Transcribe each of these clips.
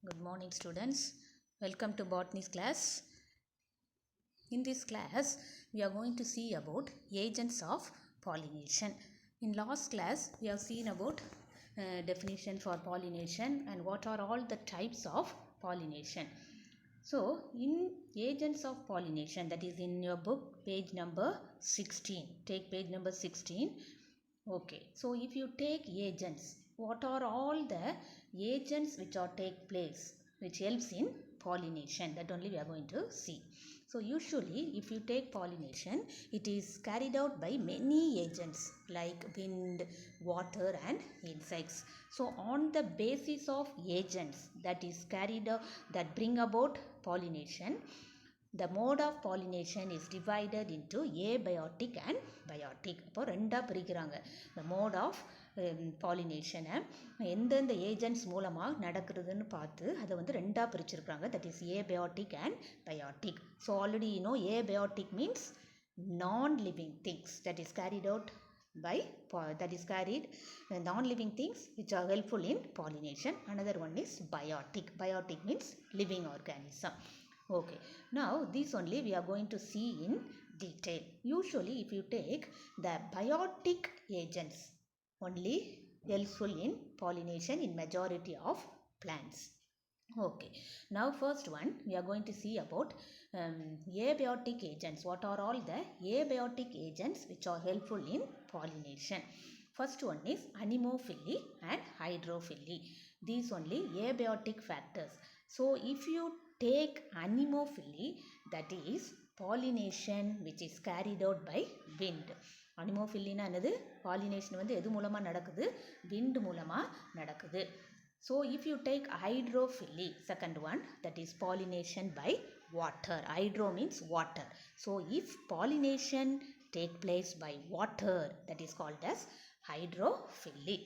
Good morning, students. Welcome to botany's class. In this class, we are going to see about agents of pollination. In last class, we have seen about definition for pollination and what are all the types of pollination. So, in agents of pollination, that is in your book, page number 16. Take page number 16. Okay, so if you take agents, what are all the agents which are take place, which helps in pollination? That only we are going to see. So usually, if you take pollination, it is carried out by many agents like wind, water, and insects. So on the basis of agents that is carried out, that bring about pollination, the mode of pollination is divided into abiotic and biotic. அப்போ ரெண்டா பிரிக்கிறாங்க. The mode of pollination எந்தெந்த agents மூலமாக நடக்கிறதுன்னு பார்த்து அதை வந்து ரெண்டாக பிரிச்சிருக்கிறாங்க. That is abiotic and biotic. So already abiotic means non-living things that is carried out by non-living things which are helpful in pollination. Another one is biotic. Biotic means living organism. Okay, now this only we are going to see in detail. Usually if you take the biotic agents only helpful in pollination in majority of plants. Okay, now first one we are going to see about abiotic agents. What are all the abiotic agents which are helpful in pollination? First one is anemophily and hydrophily. These only abiotic factors. So if you take anemophily, that is pollination which is carried out by wind. அனிமோஃபில்லினா என்னது? Pollination வந்து எது மூலமாக நடக்குது? Wind மூலமாக நடக்குது. So if you take hydrophily, second one, that is pollination by water. Hydro means water. So if pollination take place by water, that is called as hydrophily.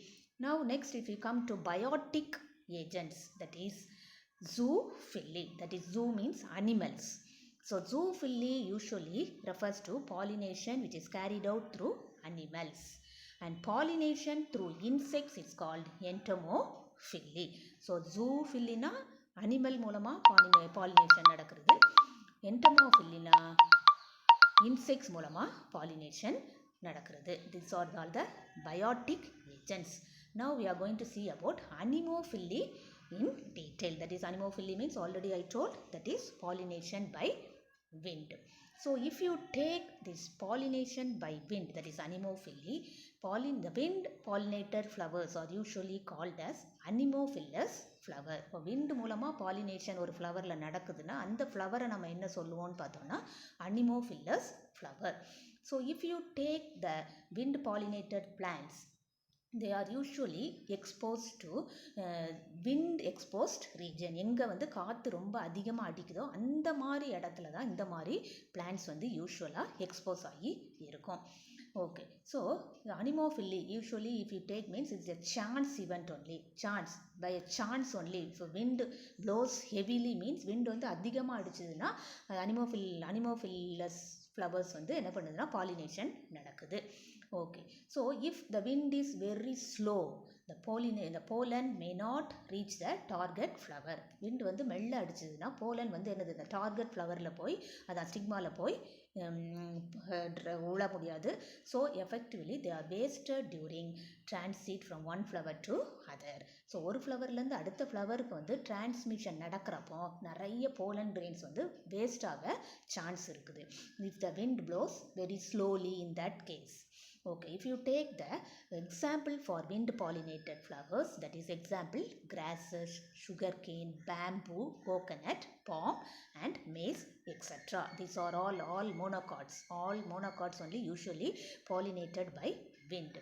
Now next if you come to biotic agents, that is zoophily. That is zoo means animals. So zoophily usually refers to pollination which is carried out through animals. And pollination through insects is called entomophily. So zoophily na animal மூலமா pollination நடக்கிறது. entomophily na insects மூலமா pollination நடக்கிறது. These are all the biotic agents. Now we are going to see about anemophily in detail. That is anemophily means already I told, that is pollination by wind. So if you take this pollination by wind, that is anemophily, the wind pollinated flowers are usually called as anemophilous flower. இப்போ wind மூலமாக pollination ஒரு ஃப்ளவரில் நடக்குதுன்னா அந்த ஃப்ளவரை நம்ம என்ன சொல்லுவோம்னு பார்த்தோம்னா anemophilous flower. So if you take the wind pollinated plants, they are usually exposed to wind exposed region. எங்கே வந்து காற்று ரொம்ப அதிகமாக அடிக்குதோ அந்த மாதிரி இடத்துல தான் இந்த மாதிரி plants வந்து யூஸ்வலாக எக்ஸ்போஸ் ஆகி இருக்கும். Okay, so anemophily usually if you take means it's a chance event only. Chance, by a chance only. If wind blows heavily means wind வந்து அதிகமாக அடிச்சதுன்னா anemophilous flowers வந்து என்ன பண்ணுதுன்னா pollination நடக்குது. Okay, so if the wind is very slow, the pollen may not reach the target flower. Wind வந்து மெல்ல அடிச்சதுன்னா pollen வந்து என்னது, இந்த டார்கெட் ஃப்ளவரில் போய் அதான் ஸ்டிக்மாவில் போய் உள்ள முடியாது. So effectively they are wasted during transit from one flower to other. So ஒரு ஃப்ளவர்லேருந்து அடுத்த ஃப்ளவருக்கு வந்து டிரான்ஸ்மிஷன் நடக்கிறப்போ நிறைய போலன் கிரெயின்ஸ் வந்து வேஸ்ட் ஆக சான்ஸ் இருக்குது. If the wind blows very slowly in that case. Okay, if you take the example for wind pollinated flowers, that is example grasses, sugarcane, bamboo, coconut, palm and maize, etc. These are all monocots. All monocots only usually pollinated by wind.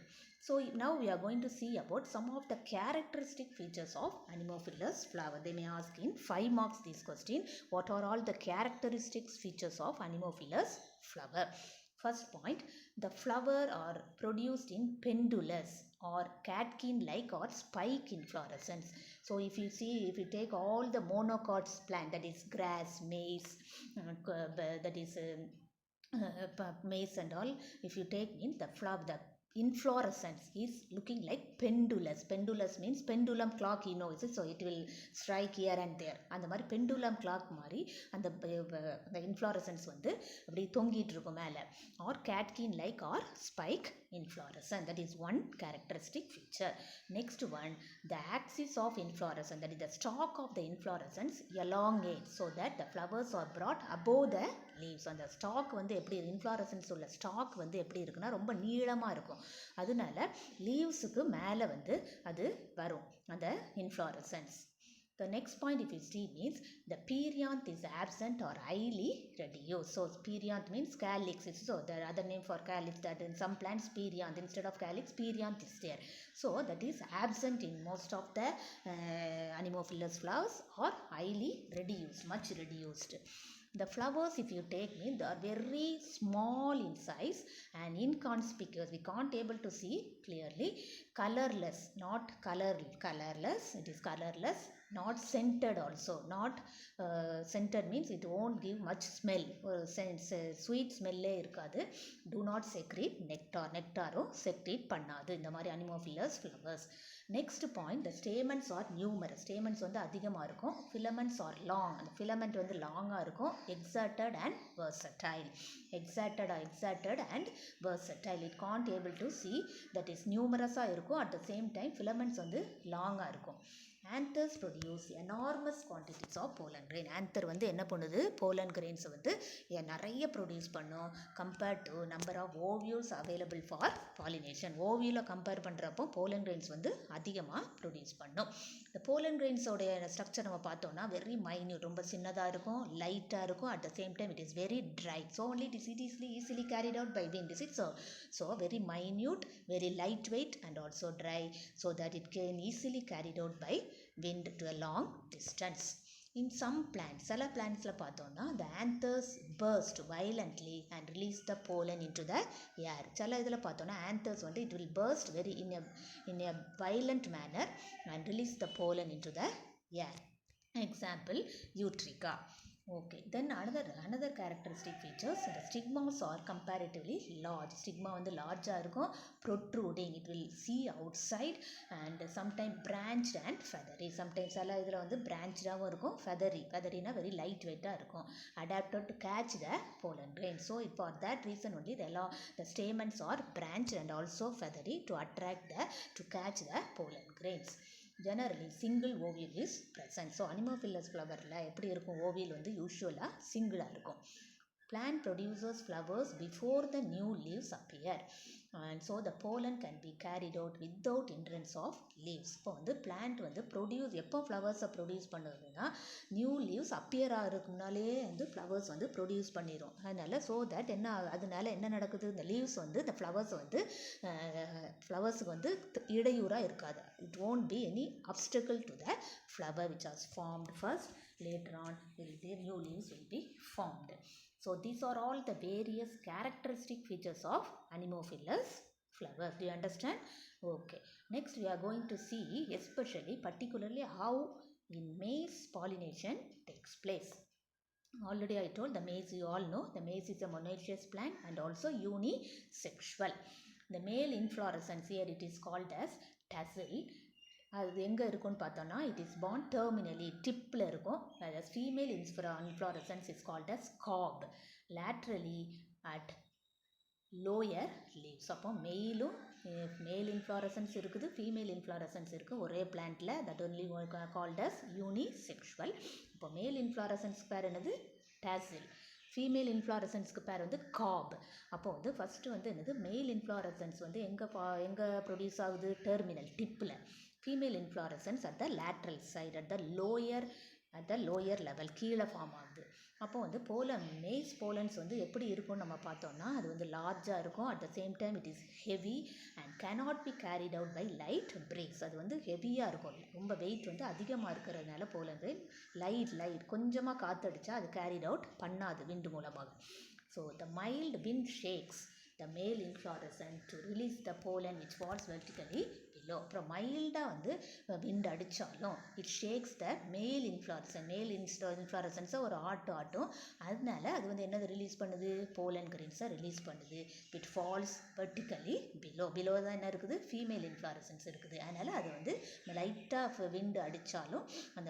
So now we are going to see about some of the characteristic features of anemophilous flower. They may ask in 5 marks this question. What are all the characteristic features of anemophilous flower? First point, the flower are produced in pendulous or catkin-like or spike inflorescence. So if you see, if you take all the monocots plant, that is grass, maize, that is maize and all, if you take in the flower, the inflorescence is looking like pendulous. Pendulous means pendulum clock, you know, so it will strike here and there. அந்த மாதிரி pendulum clock மாதிரி அந்த inflorescence வந்து அப்படி தொங்கிட்டு இருக்கும் மேலே. Or catkin like or spike inflorescence. That is one characteristic feature. Next one, the axis of inflorescence, that is the stalk of the inflorescence elongate so that the flowers are brought above the leaves. அந்த stock வந்து எப்படி inflorescence உள்ள stock வந்து எப்படி இருக்குன்னா ரொம்ப நீளமாக இருக்கும். அதனால லீவ்ஸுக்கு மேலே வந்து அது வரும் அந்த inflorescence. The next point if you see means the perianth is absent or highly reduced. So perianth means calyx. So the other name for calyx, that in some plants perianth instead of calyx, perianth is there. So that is absent in most of the anemophilous flowers or highly reduced, much reduced. The flowers, if you take me, they are very small in size and inconspicuous. We can't able to see clearly. Colorless, not colorless. It is colorless. Not scented also. Not scented means it won't give much smell. Sweet smell irukadu. Do not secrete nectar. Nectar secrete pannadu. இந்த மாதிரி anemophilous flowers. Next point, the stamens are numerous. Stamens வந்து அதிகமாக இருக்கும். Filaments are long. அந்த filament வந்து லாங்காக இருக்கும். Exerted and versatile. Exerted and versatile. It can't able to see, that is numerous-ஆக இருக்கும். At the same time filaments வந்து லாங்காக இருக்கும். Anthers produce enormous quantities of pollen grain. Anther வந்து என்ன பண்ணுது, pollen grains வந்து நிறைய ப்ரொடியூஸ் பண்ணும் compared to number of ovules available for pollination. ஓவியூல கம்பேர் பண்ணுறப்போ pollen grains வந்து அதிகமாக ப்ரொடியூஸ் பண்ணும். இந்த pollen grains உடைய ஸ்ட்ரக்சர் நம்ம பார்த்தோம்னா வெரி மைன்யூட், ரொம்ப சின்னதாக இருக்கும், லைட்டாக இருக்கும். At the same time it is very dry, so only it is easily carried out by wind. So very minute, very lightweight and also dry, so that it can easily carried out by wind to a long distance. In some plants, சில பிளான்ட்ஸில் பார்த்தோம்னா the anthers burst violently and release the pollen into the air. சில இதில் பார்த்தோம்னா anthers வந்து it will burst very in a violent manner and release the pollen into the air. Example, Eutrica. Okay, then another characteristic features, the stigmas are comparatively large. Stigma வந்து large-ஆக இருக்கும், protruding, it will see outside and sometimes branched and feathery. Sometimes சில இதில் வந்து branched-ஆகவும் இருக்கும், feathery-னா very light-weight-ஆக இருக்கும், adapted to catch the pollen grain. So for that reason only the stamens are branched and also feathery to catch the pollen grains. Generally single ovule is present. So anemophilous flowerல எப்படி இருக்கும், ovule வந்து யூஸ்வலாக சிங்கிளாக இருக்கும். Plant produces flowers before the new leaves appear, and so the pollen can be carried out without hindrance of leaves. இப்போ வந்து plant வந்து எப்போ ஃப்ளவர்ஸை ப்ரொடியூஸ் பண்ணுறதுன்னா நியூ லீவ்ஸ் அப்பியர் ஆகிறதுக்கு முன்னாலே வந்து ஃப்ளவர்ஸ் வந்து ப்ரொடியூஸ் பண்ணிடும். அதனால என்ன நடக்குது, இந்த லீவ்ஸ் வந்து இந்த ஃப்ளவர்ஸுக்கு வந்து இடையூறாக இருக்காது. It won't be any obstacle to the flower which has formed first. Later on new leaves will be formed. So these are all the various characteristic features of anemophilous flowers. Do you understand? Okay. Next we are going to see particularly how in maize pollination takes place. Already I told the maize, you all know, the maize is a monoecious plant and also unisexual. The male inflorescence, here it is called as tassel. அது எங்கே இருக்குன்னு பார்த்தோன்னா it is born terminally, டிப்பில் இருக்கும். whereas female inflorescence is called as cob, laterally at lower leaves. அப்போ male inflorescence இருக்குது, female inflorescence இருக்குது ஒரே பிளான்ட்டில். that only called as unisexual. இப்போ male inflorescence பேர் என்னது, tassel. ஃபீமேல் இன்ஃப்ளாரசன்ஸ்க்கு பேர் வந்து காப். அப்போ வந்து ஃபஸ்ட்டு வந்து என்னது, மேல் இன்ஃப்ளாரசன்ஸ் வந்து எங்கே ப்ரொடியூஸ் ஆகுது, டெர்மினல் டிப்பில். Female inflorescence at the lateral side, at the lower level, கீழே ஃபார்ம் ஆகுது. அப்போ வந்து மேஸ் போலன்ஸ் வந்து எப்படி இருக்கும்னு நம்ம பார்த்தோம்னா அது வந்து லார்ஜாக இருக்கும். At the same time it is heavy and cannot be carried out by light breeze. அது வந்து ஹெவியாக இருக்கும், ரொம்ப வெயிட் வந்து அதிகமாக இருக்கிறதுனால போலன் லைட் கொஞ்சமாக காற்றடிச்சா அது கேரிட் அவுட் பண்ணாது விண்டு மூலமாக. So the mild wind shakes the male inflorescence to release the pollen which falls vertically below. அப்புறம் மைல்டாக வந்து விண்ட் அடித்தாலும் இட் ஷேக்ஸ் த மேல் இன்ஃப்ளாரசன்ஸை ஒரு ஆட்டும். அதனால அது வந்து என்னது ரிலீஸ் பண்ணுது, போலன் கிரெயின்ஸை ரிலீஸ் பண்ணுது. இட் ஃபால்ஸ் வெர்டிக்கலி பிலோ தான் என்ன இருக்குது, ஃபீமேல் இன்ஃப்ளாரசன்ஸ் இருக்குது. அதனால் அது வந்து லைட்டாக விண்டு அடித்தாலும் அந்த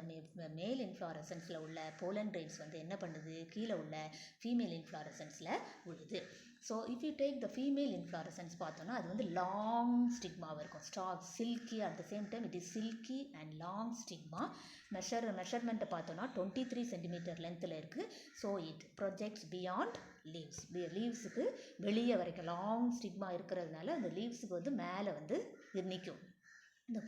மேல் இன்ஃப்ளாரசன்ஸில் உள்ள போலன் கிரெயின்ஸ் வந்து என்ன பண்ணுது, கீழே உள்ள ஃபீமேல் இன்ஃப்ளாரசன்ஸில் விழுது. So if you take the female inflorescence பார்த்தோன்னா அது வந்து லாங் ஸ்டிக்மாவாக இருக்கும். Silky at the same time it is silky and long stigma. மெஷர்மெண்ட்டை பார்த்தோன்னா 23 சென்டிமீட்டர் லென்த்தில் இருக்குது. ஸோ இட் ப்ரொஜெக்ட்ஸ் பியாண்ட் லீவ்ஸுக்கு வெளியே வரைக்கும் லாங் ஸ்டிக்மா இருக்கிறதுனால அந்த லீவ்ஸுக்கு வந்து மேலே வந்து நிற்கும்.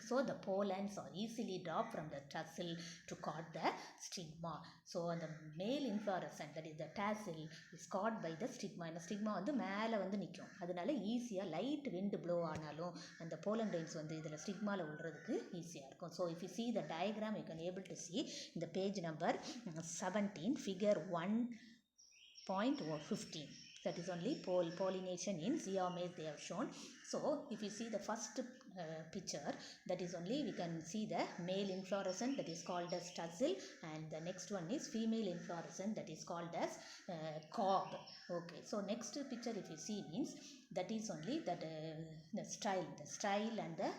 So the pollens are easily dropped from the tassel to caught the stigma. So the male inflorescence, that is the tassel, is caught by the stigma. இந்த ஸ்டிக்மா வந்து மேலே வந்து நிற்கும். அதனால ஈஸியாக லைட் விண்டு ப்ளோ ஆனாலும் அந்த pollen grains வந்து இதில் ஸ்டிக்மாவில் விழுறதுக்கு ஈஸியாக இருக்கும். So if you see the diagram, you can able to see in the page number 17, figure 1.15. That is only pollination in Zea mays they have shown. So if you see the first picture, that is only we can see the male inflorescence, that is called as tassel, and the next one is female inflorescence, that is called as cob. Okay, so next picture if you see means that is only that the style and the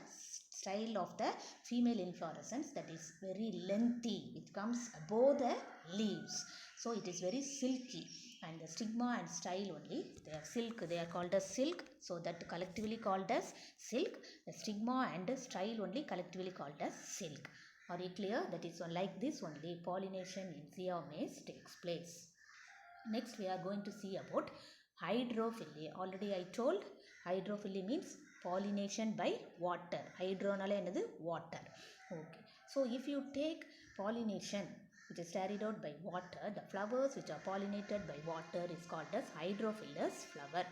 style of the female inflorescence, that is very lengthy. It comes above the leaves, so it is very silky. And the stigma and style only, they are silk, they are called as silk, so that collectively called as silk. The stigma and the style only collectively called as silk. Are you clear? That is like this only pollination in Zea mays takes place. Next we are going to see about hydrophily. Already I told hydrophily means pollination by water. Hydronale என்னது water. Okay, so if you take pollination which is carried out by water, the flowers which are pollinated by water is called as hydrophilous flower.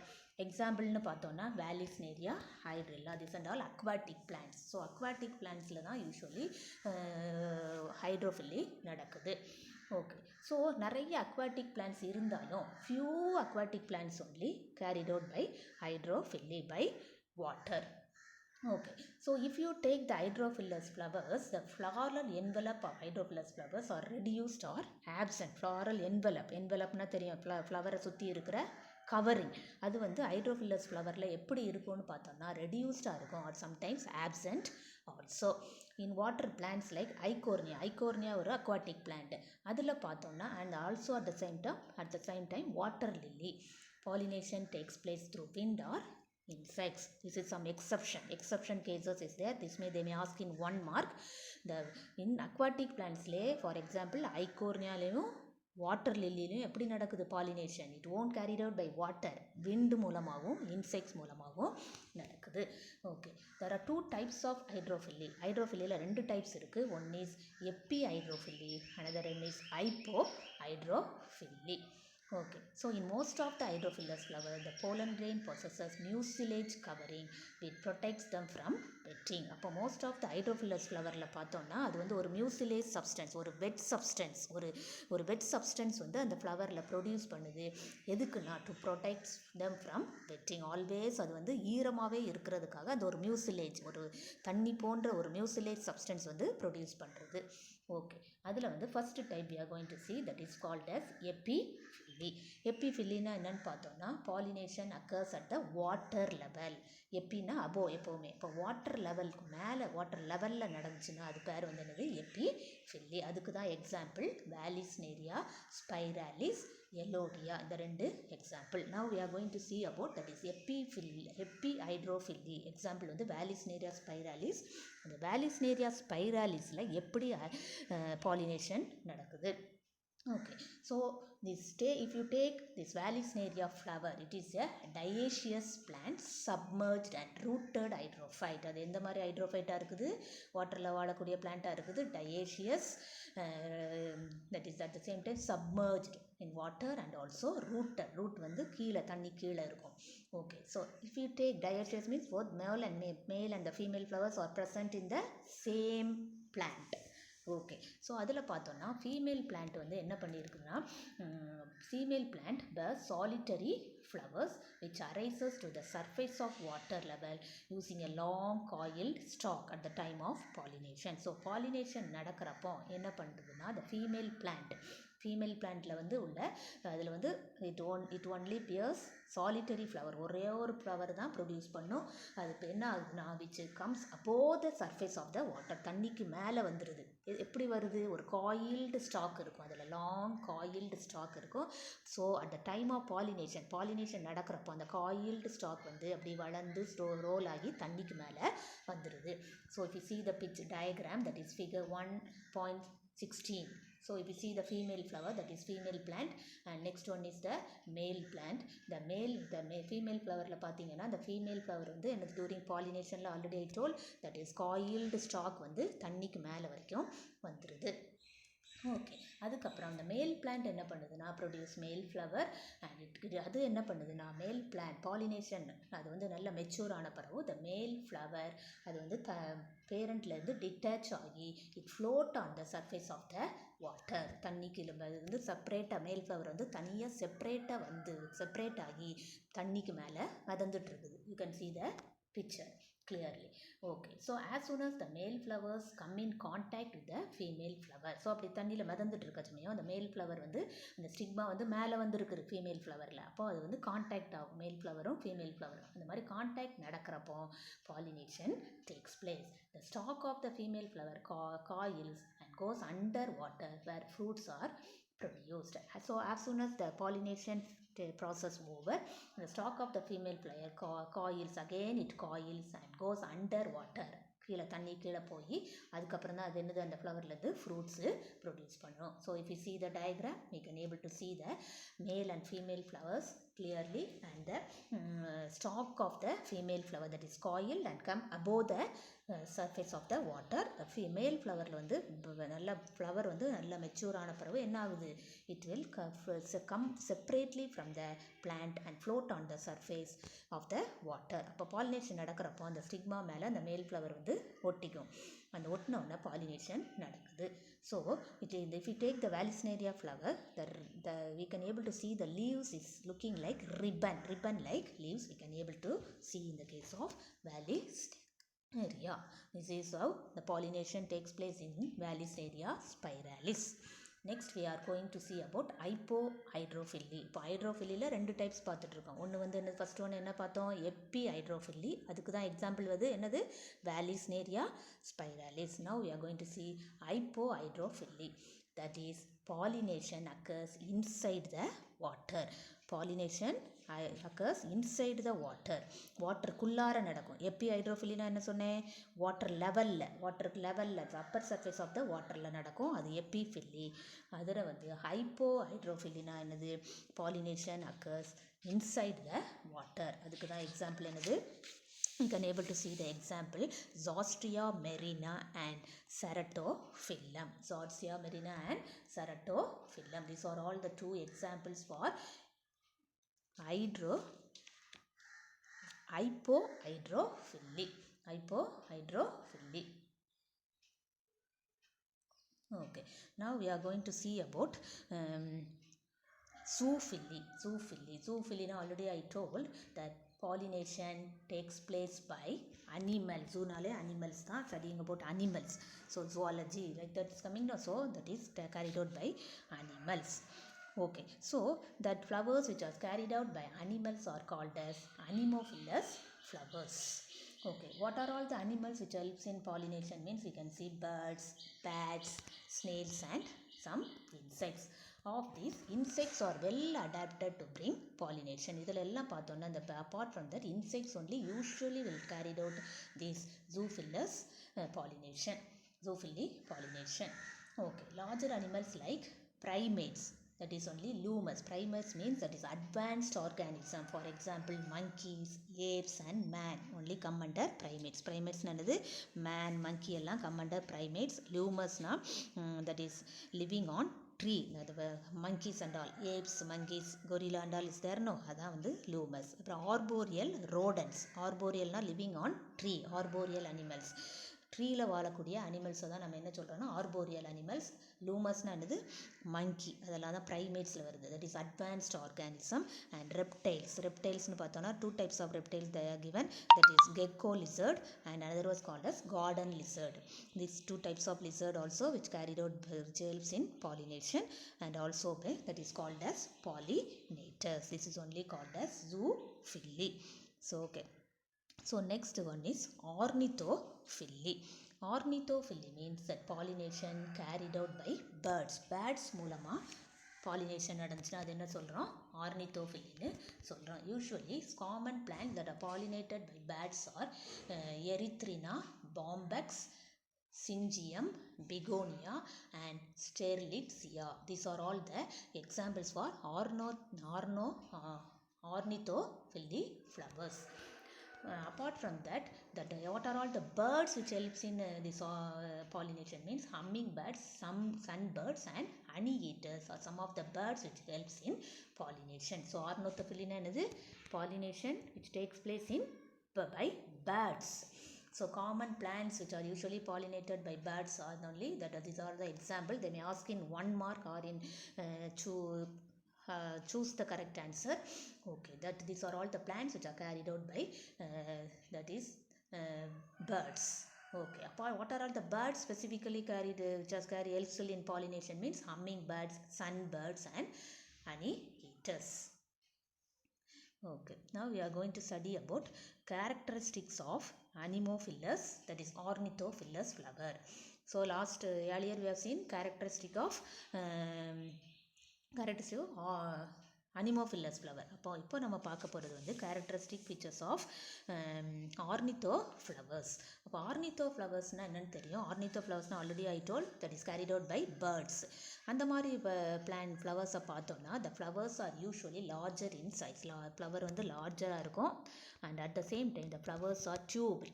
எக்ஸாம்பிள்னு பார்த்தோன்னா Vallisneria, Hydrilla, this and all aquatic plants. So aquatic பிளான்ட்ஸில் தான் usually hydrophily நடக்குது. Okay, so நிறைய aquatic plants இருந்தாலும் few aquatic plants only carried out by hydrophily by water. Okay, so if you take the hydrophilous flowers, the floral envelope of hydrophilous flowers are reduced or absent. Floral envelope na theriyum, flower சுத்தி இருக்கிற covering, அது வந்து ஹைட்ரோஃபில்லஸ் ஃப்ளவரில் எப்படி இருக்கும்னு பார்த்தோம்னா ரெடியூஸ்டாக இருக்கும், or sometimes absent also. In water plants like Eichhornia ஒரு அக்வாட்டிக் பிளான்ட், அதில் பார்த்தோம்னா and also at the same time water lily. Pollination takes place through wind or insects. This is some exception cases is there. They may ask in 1 mark. In aquatic plants for example ஐகோர்னியாலையும் water லில்லிலையும் எப்படி நடக்குது pollination, it won't carried out by water, wind மூலமாகவும் insects மூலமாகவும் நடக்குது. Okay, there are 2 types of hydrophyly. ஹைட்ரோஃபில்லியில் 2 types இருக்குது. One is epi hydrophily, another one is hypo hydrophyly. Okay, so in most of the hydrophilous flower, the pollen grain possesses mucilage covering which protects them from wetting. அப்போ most of the hydrophilous flowerல பார்த்தோம்னா அது வந்து ஒரு mucilage substance, ஒரு wet substance, ஒரு wet substance வந்து அந்த ஃப்ளவரில் produce பண்ணுது. எதுக்குன்னா to protect them from wetting. Always அது வந்து ஈரமாகவே இருக்கிறதுக்காக அந்த ஒரு mucilage, ஒரு தண்ணி போன்ற ஒரு mucilage substance வந்து ப்ரொடியூஸ் பண்ணுறது. ஓகே, அதில் வந்து first type we are going to see, that is called as epiphily. எப்பிஃபில்லினா என்னன்னு பார்த்தோம்னா pollination occurs at the water level. எப்பின்னா அபோவ், எப்போவுமே இப்போ வாட்டர் லெவலுக்கு மேலே வாட்டர் லெவலில் நடந்துச்சுன்னா அது பேர் வந்து என்னது எப்பிஃபில்லி. அதுக்கு தான் எக்ஸாம்பிள் வேலிஸ்னேரியா, ஸ்பைராலிஸ், எலோடியா, இந்த 2 example. Now we are going to see about that is epi hydrophily. Example வந்து வேலிஸ்னேரியா ஸ்பைராலிஸ். அந்த வேலிஸ்னேரியா ஸ்பைராலிஸில் எப்படி பாலினேஷன் நடக்குது. Okay, so if you take this Vallisneria flower, it is a dioecious plant, submerged and rooted hydrophyte. அது எந்த மாதிரி ஹைட்ரோஃபைட்டாக இருக்குது, வாட்டரில் வாழக்கூடிய பிளான்ட்டாக இருக்குது, dioecious, that is at the same time submerged in water and also rooted. root வந்து கீழே, தண்ணி கீழே இருக்கும். Okay, so if you take dioecious means both male and the female flowers are present in the same plant. Okay, so அதில் பார்த்தோன்னா female plant வந்து என்ன பண்ணியிருக்குன்னா, female plant the solitary flowers which arises to the surface of water level using a long coiled stalk at the time of pollination. So pollination நடக்கிறப்போ என்ன பண்ணுறதுன்னா, the female plant வந்து உள்ள அதில் வந்து it only bears solitary flower, ஒரே ஒரு flower தான் ப்ரொடியூஸ் பண்ணும். அது இப்போ என்ன ஆகுதுன்னா, which comes above the surface of the water, தண்ணிக்கு மேலே வந்துடுது. எப்படி வருது, ஒரு காயில்டு ஸ்டாக் இருக்கும், அதில் லாங் காயில்டு ஸ்டாக் இருக்கும். So at the time of pollination நடக்கிறப்போ அந்த காயில்டு ஸ்டாக் வந்து அப்படி வளர்ந்து ரோல் ஆகி தண்ணிக்கு மேலே வந்துடுது. So if you see the pitch diagram, that is figure 1.16. So if you see the female flower, that is female plant, and next one is the male plant. The female flower la pathina, the female flower வந்து என்ன during pollination la already I told, that is coiled stalk வந்து தண்ணிக்கு மேலே வரைக்கும் வந்துடுது. Okay, அதுக்கப்புறம் அந்த மேல் பிளான்ட் என்ன பண்ணுதுன்னா, ப்ரொடியூஸ் மேல் ஃப்ளவர் அண்ட் அது என்ன பண்ணுதுன்னா, மேல் பிளான்ட் பாலினேஷன் அது வந்து நல்ல மெச்சூர் ஆன பிறகு த மேல் ஃப்ளவர் அது வந்து பேரண்ட்லேருந்து டிட்டாச் ஆகி it float on the surface of the water. தண்ணிக்கு அது வந்து செப்பரேட்டாக மேல் ஃப்ளவர் வந்து தனியாக செப்பரேட் ஆகி தண்ணிக்கு மேலே மிதந்துட்டுருக்குது. You can see the picture clearly. Okay, so as soon as the male flowers come in contact with the female flower, so அப்படி தண்ணியில் மிதந்துட்டு இருக்க சமயம் அந்த மேல் ஃப்ளவர் வந்து அந்த ஸ்டிக்மா வந்து மேலே வந்துருக்குது ஃபீமேல் ஃப்ளவரில். அப்போ அது வந்து கான்டாக்ட் ஆகும், மேல் ஃப்ளவரும் ஃபீமேல் ஃப்ளவரும். அந்த மாதிரி கான்டாக்ட் நடக்கிறப்போ pollination takes place. The stalk of the female flower coils and goes under water where fruits are produced. So as soon as the pollination process over, the stalk of the female flower coils again, it coils and goes under water. கீழே தண்ணி கீழே போய் அதுக்கப்புறம் தான் அது என்னது அந்த ஃப்ளவர்லேருந்து fruits produce பண்ணும். So if you see the diagram, we can able to see the male and female flowers clearly, and the stalk of the female flower that is coiled and come above the surface of the water. The female flowerல வந்து நல்ல flower வந்து நல்ல mature ஆன பிறகு என்ன ஆகுது, it will come separately from the plant and float on the surface of the water. அப்போ pollination நடக்கிறப்போ அந்த ஸ்டிக்மா மேலே அந்த மேல் ஃப்ளவர் வந்து ஒட்டிக்கும். அந்த ஒட்டினோடனே பாலினேஷன் நடக்குது. So if you take the Vallisneria flower, we can able to see the leaves is looking like ribbon like leaves we can able to see in the case of Vallisneria. This is how the pollination takes place in Vallisneria spiralis. Next we are going to see about hypohydrophily. இப்போ ஹைட்ரோஃபில்லியில் 2 types பார்த்துட்ருக்கோம். ஒன்று வந்து என்ன, first ஒன்று என்ன பார்த்தோம், எப்பி ஹைட்ரோஃபில்லி. அதுக்கு தான் எக்ஸாம்பிள் வந்து என்னது, Vallisneria spiralis. Now we are going to see hypohydrophily. That is pollination occurs inside the water. Pollination occurs inside the water. வாட்டருக்குள்ளார நடக்கும். எப்பி ஹைட்ரோஃபில்லினா என்ன சொன்னேன், வாட்டருக்கு லெவலில் அப்பர் சர்ஃபேஸ் ஆஃப் த வாட்டரில் நடக்கும், அது எப்பிஃபில்லி. அதில் வந்து ஹைப்போ ஹைட்ரோஃபில்லினா என்னது, pollination occurs inside the water. அதுக்கு தான் எக்ஸாம்பிள் என்னது, you can able to see the example Zostria marina and Ceratophyllum. Zostria marina and Ceratophyllum. These are all the 2 examples for hypohydrophily. Okay, now we are going to see about zoophily. Zoophily now already I told that pollination takes place by animals. Zoonale animals tha, studying about animals. So zoology, like that is coming now. So that is carried out by animals. Okay, so that flowers which are carried out by animals are called as anemophilous flowers. Okay, what are all the animals which helps in pollination means we can see birds, bats, snails and some insects. Of these, insects are well adapted to bring pollination. இதில் எல்லாம் பார்த்தோன்னா the apart from that, insects only usually will carry out this zoophilous pollination. Okay, larger animals like primates, that is only lumus. Primates means that is advanced organism. For example, monkeys, apes and man only come under primates. Primates nanadu man, monkey எல்லாம் come under primates. Lumus na that is living on tree. The monkeys and all, apes, monkeys, gorilla and all is there, no, அதான் வந்து lumus. அப்புறம் arboreal rodents. Arboreal na living on tree, arboreal animals. ட்ரீயில் வாழக்கூடிய அனிமல்ஸை தான் நம்ம என்ன சொல்கிறோன்னா arboreal animals. லூமஸ்னா என்னது, மங்கி, அதெல்லாம் தான் ப்ரைமேட்ஸில் வருது. That is advanced organism. And ரெப்டைல்ஸ்னு பார்த்தோன்னா 2 types of reptiles they are given, that is gecko lizard and another was called as garden lizard. These 2 types of lizard also which carried out helps in pollination and also that is called as pollinators. This is only called as zoophily. So okay, so next one is ornithophily. Ornithophily means that pollination carried out by birds மூலமா pollination நடந்துச்சுன்னா அது என்ன சொல்கிறோம், ஆர்னித்தோஃபிலின்னு சொல்கிறோம். Usually common plant that are pollinated by birds are Erythrina, Bombax, Syngium, Begonia and Sterlitzia. These are all the examples for ornithophily flowers. Apart from that, what are all the birds which helps in this pollination means hummingbirds, some sunbirds and honey eaters are some of the birds which helps in pollination. So ornithophily is pollination which takes place in by birds. So common plants which are usually pollinated by birds are only that. These are the example. They may ask in 1 mark or in choose the correct answer. Okay, that these are all the plants which are carried out by that is birds. Okay, what are all the birds specifically carried which are helpful in pollination means hummingbirds, sunbirds and honey eaters. Okay, now we are going to study about characteristics of Anemophilus, that is ornithophilus flower. So earlier we have seen characteristic of Anemophilus flower. இப்போ நம்ம பார்க்க போகிறது வந்து characteristic features of ornithoflowers. அப்போ ornithoflowersனால் என்னென்னு தெரியும். ornithoflowersனால் already I told that is carried out by birds. அந்த மாதிரி plant ஃப்ளவர்ஸை பார்த்தோன்னா the flowers are usually larger in size. Flower வந்து லார்ஜராக இருக்கும். And at the same time the flowers are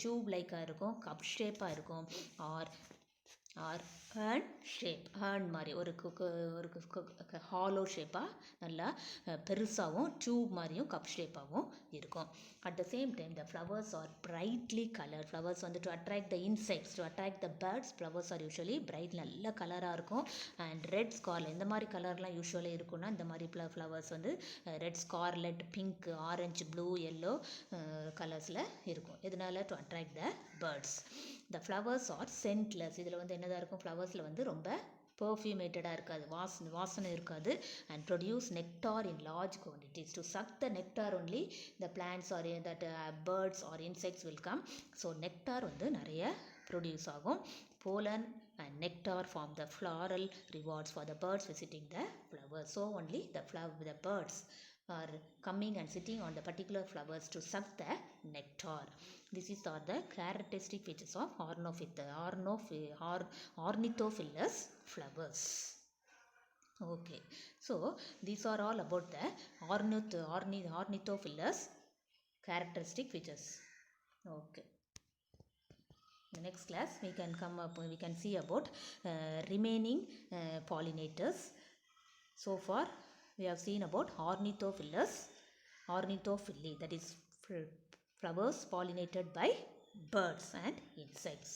tube லைக்காக இருக்கும், cup ஷேப்பாக இருக்கும், ஆர் ஹேர்ன் ஷேப், ஹேர்ன் மாதிரி ஒரு ஹாலோ ஷேப்பாக நல்லா பெருசாகவும் டியூப் மாதிரியும் கப் ஷேப்பாகவும் இருக்கும். At the same time the flowers are brightly colour. Flowers வந்து to attract the insects, to attract the birds, flowers are usually bright நல்ல கலராக இருக்கும். அண்ட் ரெட் ஸ்கார்லெட், இந்த மாதிரி கலர்லாம் யூஸ்வலி இருக்குன்னா இந்த மாதிரி ஃப்ளவர்ஸ் வந்து red scarlet, pink, orange, blue, yellow கலர்ஸில் இருக்கும். இதனால to attract the birds. The flowers are scentless. இதில் வந்து என்னதாக இருக்கும், ஃப்ளவர்ஸில் வந்து ரொம்ப பெர்ஃப்யூமேட்டடாக இருக்காது, வாசனை இருக்காது. And produce nectar in large quantities. To suck the nectar only the plants are that birds or insects will come. So nectar வந்து நிறைய ப்ரொடியூஸ் ஆகும். Pollen and nectar form the floral rewards for the birds visiting the flowers. So only the birds are coming and sitting on the particular flowers to suck the nectar. These are the characteristic features of ornithophilus flowers. Okay, so these are all about the ornithophilus characteristic features. Okay. In the next class we can see about remaining pollinators. So far we have seen about ornithophily, that is flowers pollinated by birds and insects.